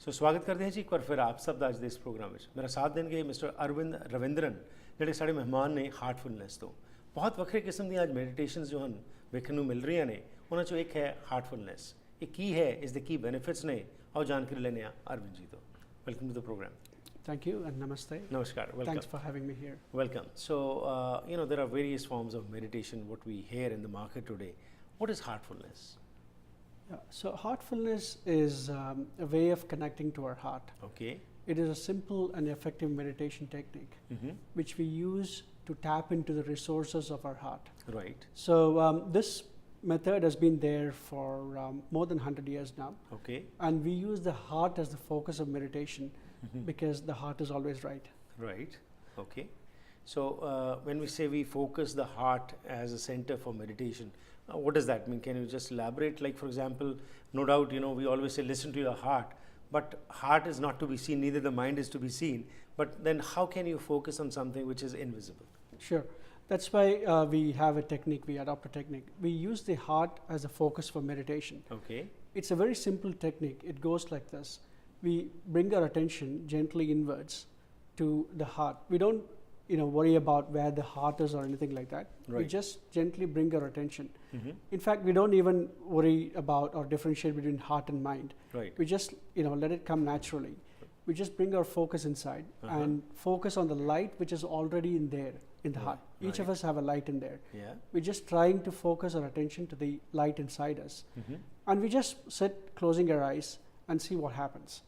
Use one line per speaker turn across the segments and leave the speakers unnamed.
सो स्वागत करते हैं जी एक बार फिर आप सब ਅੱਜ ਦੇ ਇਸ ਪ੍ਰੋਗਰਾਮ ਵਿੱਚ ਮੇਰਾ ਸਾਥ ਦੇਣਗੇ ਮਿਸਟਰ ਅਰਵਿੰਦ ਰਵਿੰਦਰਨ ਜਿਹੜੇ ਸਾਡੇ ਮਹਿਮਾਨ ਨੇ ਹਾਰਟਫੁਲਨੈਸ ਤੋਂ ਬਹੁਤ ਵੱਖਰੇ ਕਿਸਮ ਦੀਆਂ ਅੱਜ ਮੈਡੀਟੇਸ਼ਨਸ ਜੋ ਹਨ ਵੇਖਣ ਨੂੰ ਮਿਲ ਰਹੀਆਂ ਨੇ ਉਹਨਾਂ ਚੋਂ ਇੱਕ ਹੈ ਹਾਰਟਫੁਲਨੈਸ ਇਹ ਕੀ ਹੈ ਇਸ ਦੇ ਕੀ ਬੈਨੀਫਿਟਸ ਨੇ ਆਓ ਜਾਣਕਾਰੀ ਲੈਣੇ ਆ ਅਰਵਿੰਦ ਜੀ ਤੋਂ welcome to the program
Thank you and namaste.
Namaskar. Welcome.
Thanks for having me here.
Welcome. So, there are various forms of meditation, what we hear in the market today. What is heartfulness?
Yeah, so heartfulness is a way of connecting to our heart.
Okay.
It is a simple and effective meditation technique which we use to tap into the resources of our heart.
Right.
So, this method has been there for more than 100 years now.
Okay.
And we use the heart as the focus of meditation because the heart is always right.
Right. Okay. So, when we say we focus the heart as a center for meditation, what does that mean? Can you just elaborate? Like, for example, no doubt, we always say listen to your heart, but heart is not to be seen, neither the mind is to be seen. But then how can you focus on something which is invisible?
Sure. That's why we have a technique, we adopt a technique. We use the heart as a focus for meditation.
Okay.
It's a very simple technique. It goes like this. We bring our attention gently inwards to the heart. We don't worry about where the heart is or anything like that.
Right.
We just gently bring our attention. In fact, we don't even worry about or differentiate between heart and mind.
Right.
We just let it come naturally. We just bring our focus inside and focus on the light which is already in there in the heart. Each of us have a light in there.
Yeah.
We're just trying to focus our attention to the light inside us. And we just sit closing our eyes and see what happens.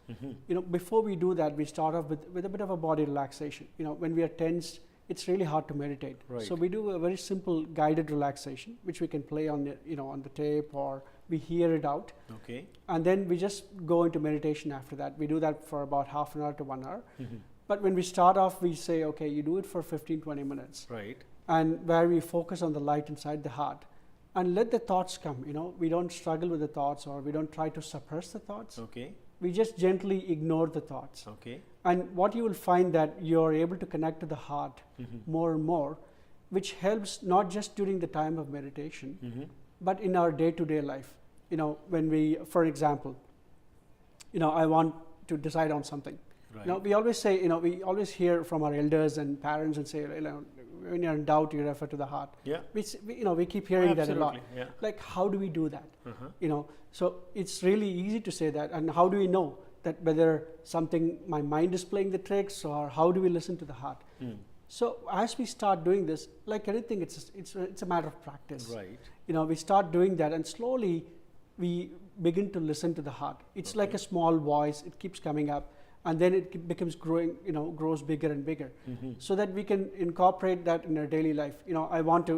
Before we do that, we start off with a bit of a body relaxation. When we are tensed, it's really hard to meditate.
Right.
So we do a very simple guided relaxation, which we can play on the on the tape, or we hear it out.
Okay.
And then we just go into meditation after that. We do that for about half an hour to 1 hour. But when we start off, we say, okay, you do it for 15-20 minutes.
Right.
And where we focus on the light inside the heart. And let the thoughts come, we don't struggle with the thoughts, or we don't try to suppress the thoughts.
Okay.
We just gently ignore the thoughts.
Okay.
And what you will find that you're able to connect to the heart more and more, which helps not just during the time of meditation, but in our day-to-day life. When we, for example, I want to decide on something.
Right.
We always say, we always hear from our elders and parents and say, when you're in doubt, you refer to the heart.
Yeah.
We keep hearing that a lot.
Yeah.
Like, how do we do that? So it's really easy to say that. And how do we know that whether my mind is playing the tricks, or how do we listen to the heart? So as we start doing this, like anything, it's a matter of practice.
Right.
We start doing that, and slowly we begin to listen to the heart. It's like a small voice. It keeps coming up. And then it becomes grows bigger and bigger, so that we can incorporate that in our daily life. I want to,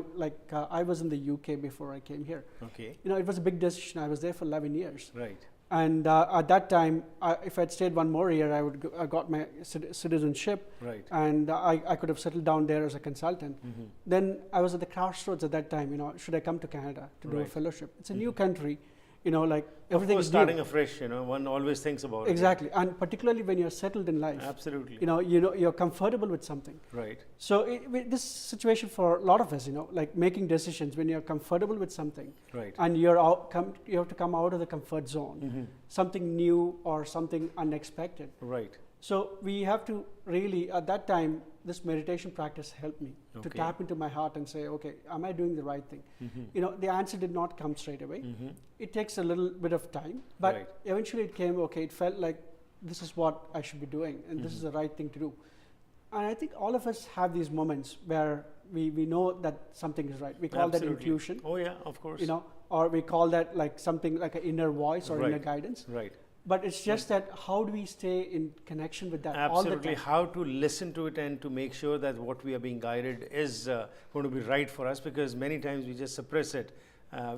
I was in the UK before I came here.
Okay.
It was a big decision. I was there for 11 years.
Right.
And at that time, if I'd stayed one more year, I got my citizenship.
Right.
And I could have settled down there as a consultant. Then I was at the crossroads at that time. Should I come to Canada to do a fellowship? It's a new country. Everything is
starting afresh. One always thinks about
exactly. And particularly when you're settled in life.
Absolutely.
You're comfortable with something.
Right.
So this situation for a lot of us, like making decisions when you're comfortable with something.
Right.
And you have to come out of the comfort zone. Something new or something unexpected.
Right.
So we have to really, at that time, this meditation practice helped me to tap into my heart and say, okay, am I doing the right thing? The answer did not come straight away. It takes a little bit of time, but eventually it came, okay, it felt like this is what I should be doing, and this is the right thing to do. And I think all of us have these moments where we know that something is right. We call that intuition.
Oh yeah, of course.
Or we call that like something like an inner voice or inner guidance.
Right.
But it's just that how do we stay in connection with that all the time?
How to listen to it and to make sure that what we are being guided is going to be right for us, because many times we just suppress it.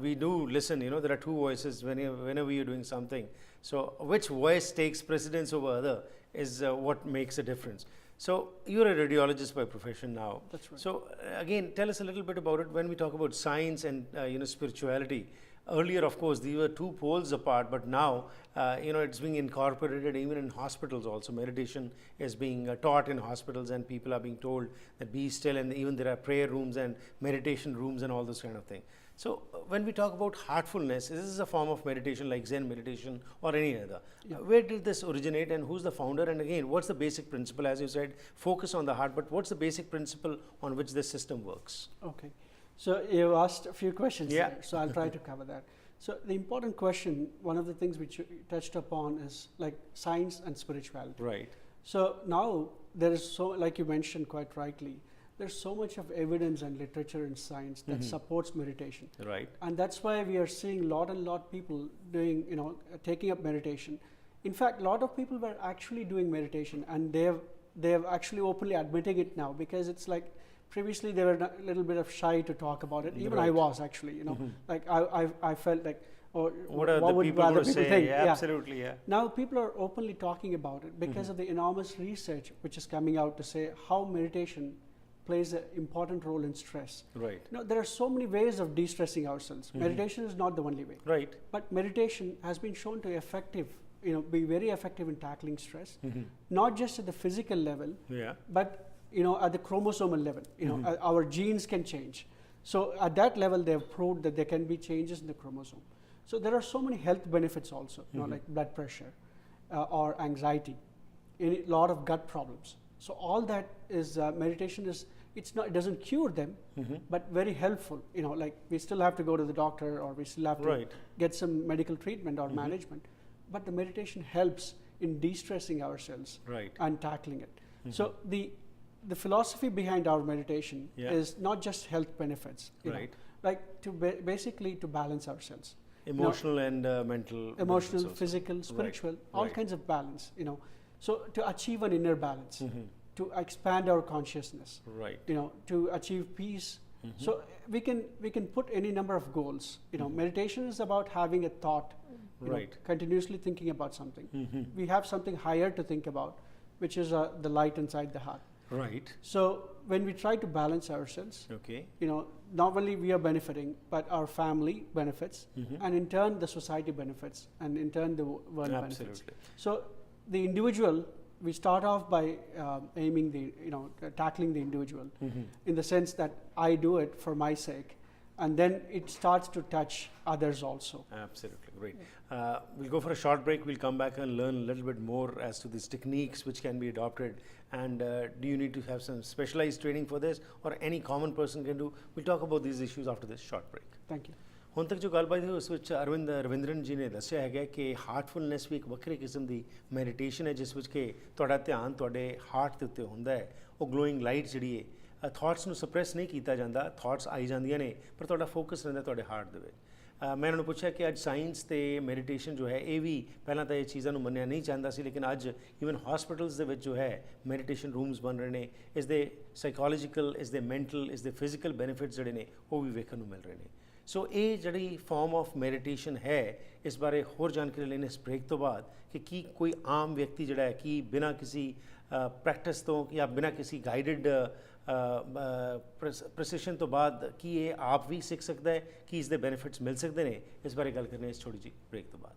We do listen, there are two voices whenever you're doing something. So which voice takes precedence over other is what makes a difference. So you're a radiologist by profession now.
That's right.
So again, tell us a little bit about it when we talk about science and spirituality. Earlier, of course, these were two poles apart, but now, it's being incorporated even in hospitals also. Meditation is being taught in hospitals, and people are being told that be still, and even there are prayer rooms and meditation rooms and all those kind of things. So when we talk about heartfulness, is this a form of meditation like Zen meditation or any other? Where did this originate and who's the founder? And again, what's the basic principle? As you said, focus on the heart, but what's the basic principle on which this system works?
Okay. So you asked a few questions
Yeah.
there, so I'll try to cover that. So the important question, one of the things which you touched upon is like science and spirituality.
Right.
So now there is so, like you mentioned quite rightly, there's so much of evidence and literature in science that supports meditation.
Right.
And that's why we are seeing lot people doing, taking up meditation. In fact, a lot of people were actually doing meditation, and they have actually openly admitting it now, because it's like previously they were a little bit of shy to talk about it. Even I was actually, like I felt like, oh,
what are the
would
people
other
going to
people
say?
think?
Yeah, absolutely, yeah.
Now people are openly talking about it because of the enormous research which is coming out to say how meditation plays an important role in stress.
Right.
There are so many ways of de-stressing ourselves. Meditation is not the only way.
Right.
But meditation has been shown to be very effective in tackling stress, not just at the physical level,
Yeah.
but at the chromosomal level. Our genes can change. So at that level, they have proved that there can be changes in the chromosome. So there are so many health benefits also, like blood pressure or anxiety, a lot of gut problems. So all that is meditation is, it doesn't cure them, but very helpful. Like we still have to go to the doctor, or we still have to get some medical treatment or management, but the meditation helps in de-stressing ourselves and tackling it. So the philosophy behind our meditation is not just health benefits, like to basically to balance ourselves.
Emotional and mental.
Emotional, physical, spiritual, all kinds of balance. So to achieve an inner balance, to expand our consciousness, to achieve peace. So we can put any number of goals. Meditation is about having a thought, continuously thinking about something. We have something higher to think about, which is the light inside the heart.
Right.
So when we try to balance ourselves, not only we are benefiting, but our family benefits, and in turn the society benefits, and in turn the world benefits. So the individual, we start off by aiming tackling the individual, in the sense that I do it for my sake, and then it starts to touch others also.
Absolutely, great. We'll go for a short break. We'll come back and learn a little bit more as to these techniques which can be adopted, and do you need to have some specialized training for this, or any common person can do? We'll talk about these issues after this short break.
Thank you.
ਹੁਣ ਤੱਕ ਜੋ ਗੱਲਬਾਤ ਹੋਈ ਉਸ ਵਿੱਚ ਅਰਵਿੰਦ ਰਵਿੰਦਰਨ ਜੀ ਨੇ ਦੱਸਿਆ ਹੈਗਾ ਕਿ ਹਾਰਟਫੁਲਨੈਸ ਵੀ ਇੱਕ ਵੱਖਰੀ ਕਿਸਮ ਦੀ ਮੈਡੀਟੇਸ਼ਨ ਹੈ, ਜਿਸ ਵਿੱਚ ਕਿ ਤੁਹਾਡਾ ਧਿਆਨ ਤੁਹਾਡੇ ਹਾਰਟ ਦੇ ਉੱਤੇ ਹੁੰਦਾ ਹੈ। ਉਹ ਗਲੋਇੰਗ ਲਾਈਟ ਜਿਹੜੀ ਹੈ, ਥਾਟਸ ਨੂੰ ਸਪਰੈਸ ਨਹੀਂ ਕੀਤਾ ਜਾਂਦਾ, ਥਾਟਸ ਆਈ ਜਾਂਦੀਆਂ ਨੇ, ਪਰ ਤੁਹਾਡਾ ਫੋਕਸ ਰਹਿੰਦਾ ਤੁਹਾਡੇ ਹਾਰਟ ਦੇ ਵਿੱਚ। ਮੈਂ ਉਹਨਾਂ ਨੂੰ ਪੁੱਛਿਆ ਕਿ ਅੱਜ ਸਾਇੰਸ ਤੇ ਮੈਡੀਟੇਸ਼ਨ ਜੋ ਹੈ, ਇਹ ਵੀ ਪਹਿਲਾਂ ਤਾਂ ਇਹ ਚੀਜ਼ਾਂ ਨੂੰ ਮੰਨਿਆ ਨਹੀਂ ਜਾਂਦਾ ਸੀ, ਲੇਕਿਨ ਅੱਜ ਈਵਨ ਹਸਪੀਟਲਸ ਦੇ ਵਿੱਚ ਜੋ ਹੈ ਮੈਡੀਟੇਸ਼ਨ ਰੂਮਸ ਬਣ ਰਹੇ ਨੇ। ਇਸ ਦੇ ਸਾਈਕੋਲੋਜੀਕਲ, ਇਸ ਦੇ ਮੈਂਟਲ, ਇਸ ਦੇ ਫਿਜ਼ੀਕਲ ਬੈਨੀਫਿਟਸ ਜਿਹੜੇ ਨੇ ਉਹ ਵੀ ਵੇਖਣ ਨੂੰ ਮਿਲ ਰਹੇ ਨੇ। ਸੋ ਇਹ ਜਿਹੜੀ ਫਾਰਮ ਆਫ ਮੈਡੀਟੇਸ਼ਨ ਹੈ, ਇਸ ਬਾਰੇ ਹੋਰ ਜਾਣਕਾਰੀ ਲੈਣ ਇਸ ਬ੍ਰੇਕ ਤੋਂ ਬਾਅਦ ਕਿ ਕੀ ਕੋਈ ਆਮ ਵਿਅਕਤੀ ਜਿਹੜਾ ਹੈ ਕਿ ਬਿਨਾਂ ਕਿਸੇ ਪ੍ਰੈਕਟਿਸ ਤੋਂ ਜਾਂ ਬਿਨਾਂ ਕਿਸੇ ਗਾਈਡਡ ਪ੍ਰੈਸੀਸ਼ਨ ਤੋਂ ਬਾਅਦ ਕੀ ਇਹ ਆਪ ਵੀ ਸਿੱਖ ਸਕਦਾ ਹੈ, ਕੀ ਇਸ ਦੇ ਬੈਨੀਫਿਟਸ ਮਿਲ ਸਕਦੇ ਨੇ, ਇਸ ਬਾਰੇ ਗੱਲ ਕਰਨੀ ਇਸ ਛੋਟੀ ਜਿਹੀ ਬ੍ਰੇਕ ਤੋਂ ਬਾਅਦ।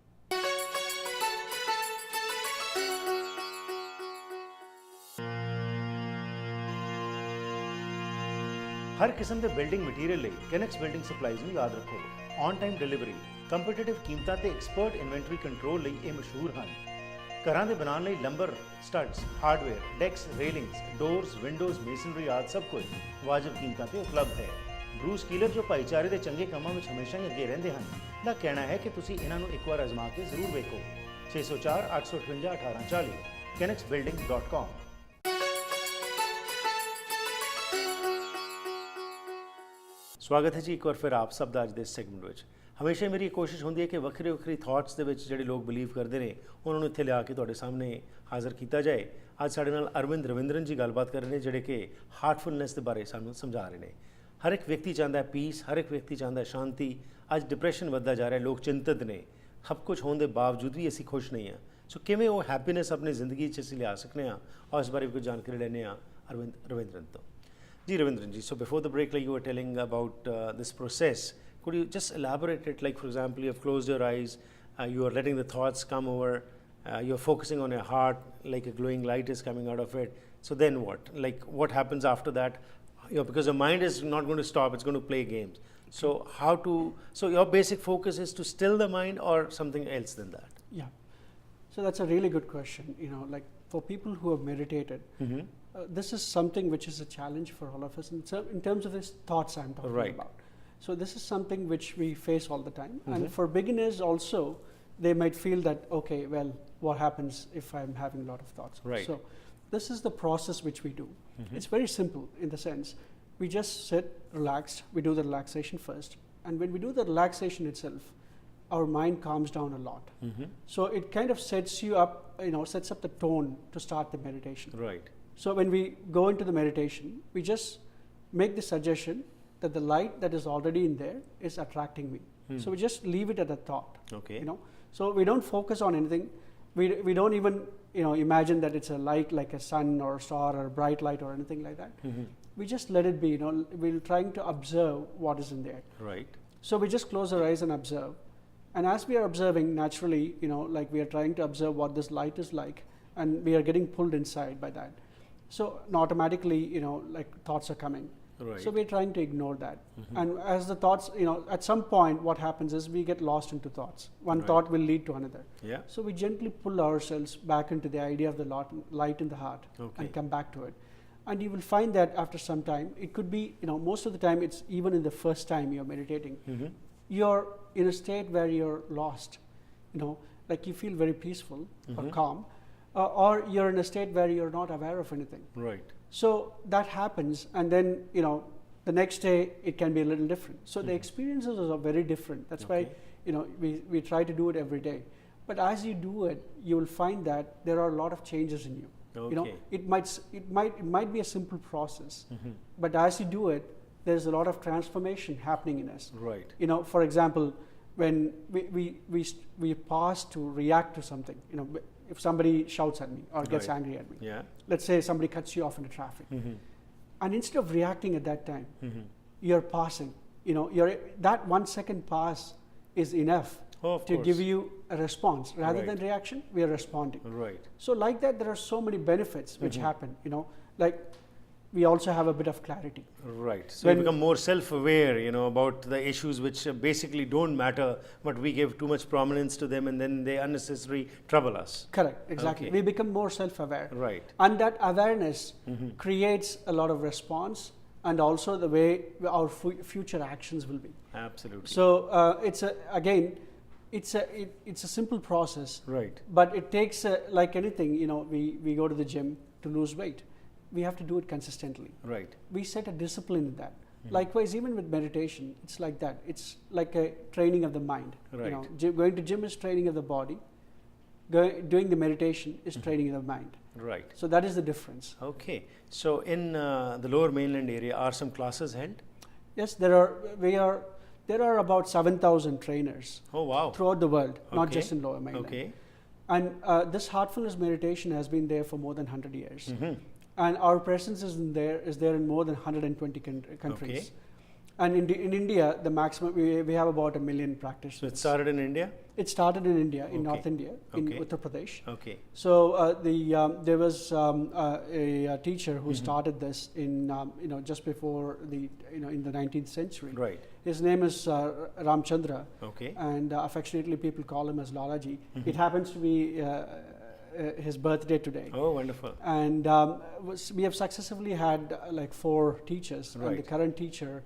ਹਰ ਕਿਸਮ ਦੇ ਬਿਲਡਿੰਗ ਮਟੀਰੀਅਲ ਲਈ ਕੈਨੈਕਸ ਬਿਲਡਿੰਗ ਸਪਲਾਈਜ਼ ਨੂੰ ਯਾਦ ਰੱਖੋ। ਔਨ ਟਾਈਮ ਡਿਲੀਵਰੀ, ਕੰਪੀਟੀਟਿਵ ਕੀਮਤਾਂ ਤੇ ਐਕਸਪਰਟ ਇਨਵੈਂਟਰੀ ਕੰਟਰੋਲ ਲਈ ਇਹ ਮਸ਼ਹੂਰ ਹਨ। ਘਰਾਂ ਦੇ ਬਣਾਉਣ ਲਈ ਲੰਬਰ, ਸਟੱਡਸ, ਹਾਰਡਵੇਅਰ, ਡੈਕਸ, ਰੇਲਿੰਗਸ, ਡੋਰਸ, ਵਿੰਡੋਜ਼, ਮੇਸਨਰੀ ਆਦਿ ਸਭ ਕੁਝ ਵਾਜਬ ਕੀਮਤਾਂ ਤੇ ਉਪਲਬਧ ਹੈ। ਬਰੂਸ ਕੀਲਰ ਜੋ ਭਾਈਚਾਰੇ ਦੇ ਚੰਗੇ ਕੰਮਾਂ ਵਿੱਚ ਹਮੇਸ਼ਾ ਹੀ ਅੱਗੇ ਰਹਿੰਦੇ ਹਨ, ਦਾ ਕਹਿਣਾ ਹੈ ਕਿ ਤੁਸੀਂ ਇਹਨਾਂ ਨੂੰ ਇੱਕ ਵਾਰ ਅਜ਼ਮਾ ਕੇ ਜ਼ਰੂਰ ਵੇਖੋ। 604 858 1840 kenexbuilding.com। ਸਵਾਗਤ ਹੈ ਜੀ ਇੱਕ ਵਾਰ ਫਿਰ ਆਪ ਸਭ ਦਾ ਅੱਜ ਦੇ ਇਸ ਸੈਗਮੈਂਟ ਵਿੱਚ। ਹਮੇਸ਼ਾ ਮੇਰੀ ਕੋਸ਼ਿਸ਼ ਹੁੰਦੀ ਹੈ ਕਿ ਵੱਖਰੇ ਵੱਖਰੇ ਥਾਟਸ ਦੇ ਵਿੱਚ ਜਿਹੜੇ ਲੋਕ ਬਿਲੀਵ ਕਰਦੇ ਨੇ, ਉਹਨਾਂ ਨੂੰ ਇੱਥੇ ਲਿਆ ਕੇ ਤੁਹਾਡੇ ਸਾਹਮਣੇ ਹਾਜ਼ਰ ਕੀਤਾ ਜਾਏ। ਅੱਜ ਸਾਡੇ ਨਾਲ ਅਰਵਿੰਦ ਰਵਿੰਦਰਨ ਜੀ ਗੱਲਬਾਤ ਕਰ ਰਹੇ ਨੇ, ਜਿਹੜੇ ਕਿ ਹਾਰਟਫੁਲਨੈਸ ਦੇ ਬਾਰੇ ਸਾਨੂੰ ਸਮਝਾ ਰਹੇ ਨੇ। ਹਰ ਇੱਕ ਵਿਅਕਤੀ ਚਾਹੁੰਦਾ ਹੈ ਪੀਸ, ਹਰ ਇੱਕ ਵਿਅਕਤੀ ਚਾਹੁੰਦਾ ਹੈ ਸ਼ਾਂਤੀ। ਅੱਜ ਡਿਪਰੈਸ਼ਨ ਵੱਧਦਾ ਜਾ ਰਿਹਾ, ਲੋਕ ਚਿੰਤਤ ਨੇ, ਸਭ ਕੁਝ ਹੋਣ ਦੇ ਬਾਵਜੂਦ ਵੀ ਅਸੀਂ ਖੁਸ਼ ਨਹੀਂ ਹਾਂ। ਸੋ ਕਿਵੇਂ ਉਹ ਹੈਪੀਨੈਸ ਆਪਣੀ ਜ਼ਿੰਦਗੀ 'ਚ ਅਸੀਂ ਲਿਆ ਸਕਦੇ ਹਾਂ, ਔਰ ਇਸ ਬਾਰੇ ਵੀ ਕੁਝ ਜਾਣਕਾਰੀ ਲੈਂਦੇ ਹਾਂ ਅਰਵਿੰਦ ਰਵਿੰਦਰਨ ਤੋਂ। Ji Ravindran ji, so before the break, like you were telling about this process, could you just elaborate it? Like for example, you have closed your eyes, you are letting the thoughts come over, you're focusing on your heart, like a glowing light is coming out of it. So then what? Like what happens after that? Because your mind is not going to stop, it's going to play games. So so your basic focus is to still the mind or something else than that?
Yeah. So that's a really good question. You know, like for people who have meditated, this is something which is a challenge for all of us in terms of these thoughts I'm talking about. So this is something which we face all the time. And for beginners also, they might feel that, okay, well, what happens if I'm having a lot of thoughts?
Right.
So this is the process which we do. It's very simple in the sense, we just sit relaxed, we do the relaxation first. And when we do the relaxation itself, our mind calms down a lot. So it kind of sets you up, sets up the tone to start the meditation.
Right.
So when we go into the meditation, we just make the suggestion that the light that is already in there is attracting me. So we just leave it at a thought.
Okay.
So we don't focus on anything. We don't even imagine that it's a light like a sun or a star or a bright light or anything like that. We just let it be. We're trying to observe what is in there.
Right.
So we just close our eyes and observe. And as we are observing, naturally, like we are trying to observe what this light is like, and we are getting pulled inside by that. So automatically, like thoughts are coming.
Right.
So we're trying to ignore that. And as the thoughts, at some point, what happens is we get lost into thoughts. One thought will lead to another.
Yeah.
So we gently pull ourselves back into the idea of the light in the heart and come back to it. And you will find that after some time, it could be, most of the time, it's even in the first time you're meditating, you're in a state where you're lost, like you feel very peaceful or calm, or you're in a state where you're not aware of anything.
Right.
So that happens, and then the next day it can be a little different. So the experiences are very different. That's why we try to do it every day. But as you do it, you will find that there are a lot of changes in you.
Okay.
It might be a simple process, but as you do it, there's a lot of transformation happening in us.
Right.
For example, when we pause to react to something, if somebody shouts at me or gets angry at me, let's say somebody cuts you off in the traffic, and instead of reacting at that time, you're pausing. That 1 second pause is enough to give you a response rather than reaction. We are responding.
Right.
So like that, there are so many benefits which happen. Like we also have a bit of clarity.
Right. So you become more self-aware, about the issues which basically don't matter, but we give too much prominence to them, and then they unnecessarily trouble us.
Correct. Exactly. We become more self-aware.
Right.
And that awareness creates a lot of response, and also the way our future actions will be.
Absolutely.
So it's a simple process.
Right.
But it takes like anything. We go to the gym to lose weight. We have to do it consistently.
Right.
We set a discipline in that. Likewise, even with meditation, it's like that. It's like a training of the mind.
Right.
Going to gym is training of the body. Doing the meditation is training of the mind.
Right.
So that is the difference.
Okay. So in the lower mainland area, are some classes held?
Yes, there are about 7,000 trainers.
Oh, wow.
Throughout the world, not just in lower mainland.
Okay.
And this heartfulness meditation has been there for more than 100 years. And our presence is there in more than 120 countries.
Okay.
And in India, the maximum, we have about 1 million practitioners.
So it started in India?
It started in India, in North India, in
Okay.
Uttar Pradesh.
Okay.
So there was a teacher who started this in just before in the 19th century.
Right.
His name is Ramchandra.
Okay.
And affectionately people call him as Lalaji. It happens to be his birthday today.
Oh, wonderful.
And we have successively had like 4 teachers.
Right.
And the current teacher,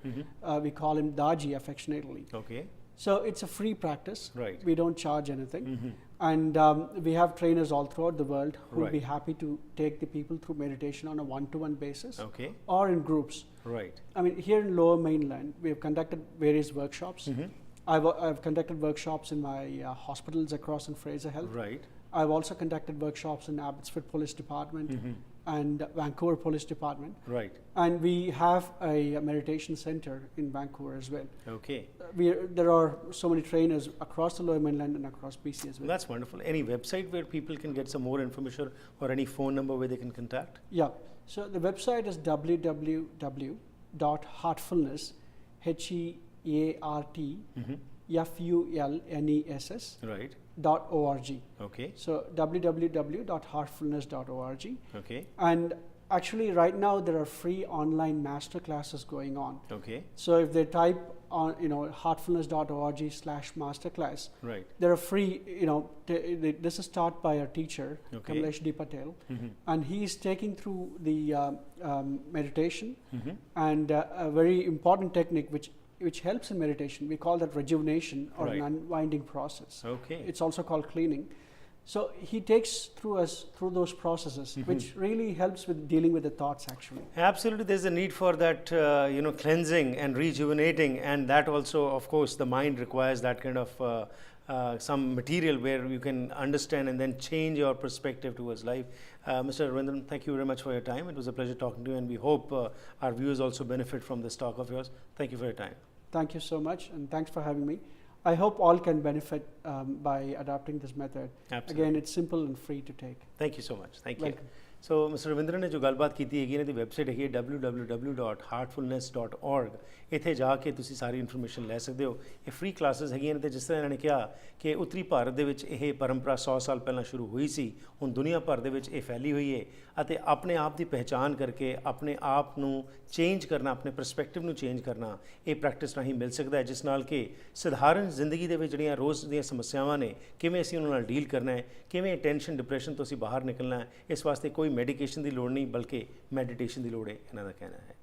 we call him Daji affectionately.
Okay.
So it's a free practice.
Right.
We don't charge anything. And we have trainers all throughout the world who will be happy to take the people through meditation on a one-to-one basis.
Okay.
Or in groups.
Right.
I mean, here in Lower Mainland, we have conducted various workshops. I've conducted workshops in my hospitals across in Fraser Health.
Right.
I've also conducted workshops in Abbotsford Police Department and Vancouver Police Department.
Right.
And we have a meditation center in Vancouver as well.
Okay.
There are so many trainers across the Lower Mainland and across BC as well.
That's wonderful. Any website where people can get some more information, or any phone number where they can contact?
Yeah. So the website is www.heartfulness, HEARTFULNESS
Right.
.org.
Okay.
So www.heartfulness.org.
Okay.
And actually right now there are free online master classes going on.
Okay.
So if they type on heartfulness.org/masterclass.
Right.
There are free, this is taught by our teacher,
Okay.
Kamlesh D. Patel,
Mm-hmm.
and he is taking through the meditation
Mm-hmm.
and a very important technique which helps in meditation. We call that rejuvenation or
Right.
an unwinding process.
Okay.
It's also called cleaning. So he takes us through those processes,
Mm-hmm.
which really helps with dealing with the thoughts actually.
Absolutely, there's a need for that, cleansing and rejuvenating, and that also, of course, the mind requires that kind of some material where you can understand and then change your perspective towards life. Mr. Ravindran, thank you very much for your time. It was a pleasure talking to you, and we hope our viewers also benefit from this talk of yours. Thank you for your time.
Thank you so much, and thanks for having me. I hope all can benefit by adopting this method.
Absolutely.
Again, it's simple and free to take.
Thank you so much. Thank you.
Welcome.
So mister Ravinder ਨੇ ਜੋ ਗੱਲਬਾਤ ਕੀਤੀ ਹੈਗੀ ਇਹਨਾਂ ਦੀ website ਹੈਗੀ ਹੈ www.heartfulness.org। ਇੱਥੇ ਜਾ ਕੇ ਤੁਸੀਂ ਸਾਰੀ ਇਨਫੋਰਮੇਸ਼ਨ ਲੈ ਸਕਦੇ ਹੋ। ਇਹ ਫ੍ਰੀ ਕਲਾਸਿਸ ਹੈਗੀਆਂ ਨੇ, ਅਤੇ ਜਿਸ ਤਰ੍ਹਾਂ ਇਹਨਾਂ ਨੇ ਕਿਹਾ ਕਿ ਉੱਤਰੀ ਭਾਰਤ ਦੇ ਵਿੱਚ ਇਹ ਪਰੰਪਰਾ 100 ਸਾਲ ਪਹਿਲਾਂ ਸ਼ੁਰੂ ਹੋਈ ਸੀ, ਹੁਣ ਦੁਨੀਆ ਭਰ ਦੇ ਵਿੱਚ ਇਹ ਫੈਲੀ ਹੋਈ ਹੈ, ਅਤੇ ਆਪਣੇ ਆਪ ਦੀ ਪਹਿਚਾਣ ਕਰਕੇ ਆਪਣੇ ਆਪ ਨੂੰ ਚੇਂਜ ਕਰਨਾ, ਆਪਣੇ ਪਰਸਪੈਕਟਿਵ ਨੂੰ ਚੇਂਜ ਕਰਨਾ ਇਹ ਪ੍ਰੈਕਟਿਸ ਰਾਹੀਂ ਮਿਲ ਸਕਦਾ ਹੈ, ਜਿਸ ਨਾਲ ਕਿ ਸਧਾਰਨ ਜ਼ਿੰਦਗੀ ਦੇ ਵਿੱਚ ਜਿਹੜੀਆਂ ਰੋਜ਼ ਦੀਆਂ ਸਮੱਸਿਆਵਾਂ ਨੇ ਕਿਵੇਂ ਅਸੀਂ ਉਹਨਾਂ ਨਾਲ ਡੀਲ ਕਰਨਾ ਹੈ, ਕਿਵੇਂ ਟੈਨਸ਼ਨ ਡਿਪਰੈਸ਼ਨ ਤੋਂ ਅਸੀਂ ਬਾਹਰ ਨਿਕਲਣਾ ਹੈ। ਇਸ ਵਾਸਤੇ ਕੋਈ ਮੈਡੀਕੇਸ਼ਨ ਦੀ ਲੋੜ ਨਹੀਂ, ਬਲਕਿ ਮੈਡੀਟੇਸ਼ਨ ਦੀ ਲੋੜ ਹੈ, ਇਹਨਾਂ ਦਾ ਕਹਿਣਾ ਹੈ।